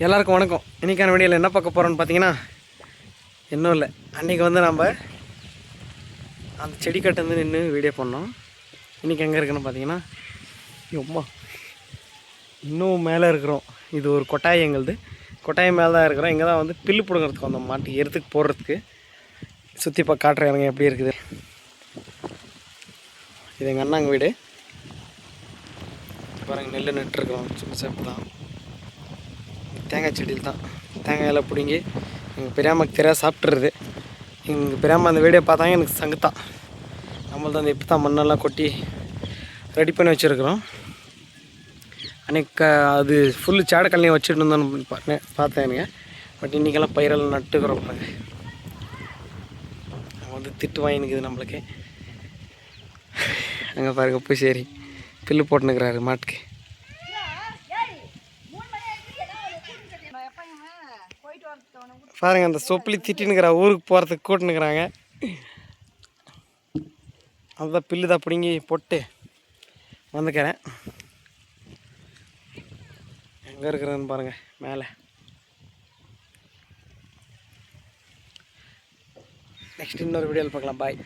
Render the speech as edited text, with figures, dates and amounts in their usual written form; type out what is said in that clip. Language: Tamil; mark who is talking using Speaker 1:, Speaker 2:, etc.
Speaker 1: எல்லாருக்கும் வணக்கம். இன்றைக்கான வீடியோவில் என்ன பார்க்க போகிறோன்னு பார்த்தீங்கன்னா, இன்னும் இல்லை, அன்றைக்கி வந்து நம்ம அந்த செடி கட்டு வந்து நின்று வீடியோ பண்ணோம். இன்றைக்கி எங்கே இருக்குன்னு பார்த்தீங்கன்னா, அம்மா இன்னும் மேலே இருக்கிறோம். இது ஒரு கொட்டாய், எங்களுது கொட்டாய் மேலே தான் இருக்கிறோம். இங்கே தான் வந்து பில்லு பிடுங்கிறதுக்கு அந்த மாட்டு எருத்துக்கு போடுறதுக்கு சுற்றி காட்டுறாங்க எப்படி இருக்குது. இது எங்கள் அண்ணாங்க வீடு. பாருங்கள், நெல் நட்டுருக்குறோம். சும்மா சேப்பு தான், தேங்காய் செடியில் தான் தேங்காயெல்லாம் பிடுங்கி எங்கள் பெரியம்மாக்கு தெரியாது சாப்பிட்றது. எங்கள் பெரியம்மா அந்த வீடியோ பார்த்தாங்க, எனக்கு சங்குத்தான். நம்மள்தான் அந்த இப்போ தான் மண்ணெல்லாம் கொட்டி ரெடி பண்ணி வச்சுருக்குறோம். அன்றைக்கி அது ஃபுல்லு சேடக்கல்லையும் வச்சுட்டு இருந்தோன்னு பார்த்தேன் எனக்கு. பட் இன்றைக்கெல்லாம் பயிரெல்லாம் நட்டுக்கிறோம். பாருங்க, அவங்க வந்து திட்டு வாங்கினுக்குது நம்மளுக்கு. அங்கே பாருங்க, போய் சரி பில்லு போட்டுனுக்கிறாரு மாட்டுக்கு. பாருங்க, அந்த சொப்பிலி திட்டினுக்கிறா, ஊருக்கு போகிறதுக்கு கூட்டினுக்கிறாங்க. அதுதான் பில்லு தான் பிடுங்கி போட்டு வந்துக்கிறேன். எங்கே இருக்கிறேன்னு பாருங்கள், மேலே. நெக்ஸ்ட் இன்னொரு வீடியோவில் பார்க்கலாம். பாய்.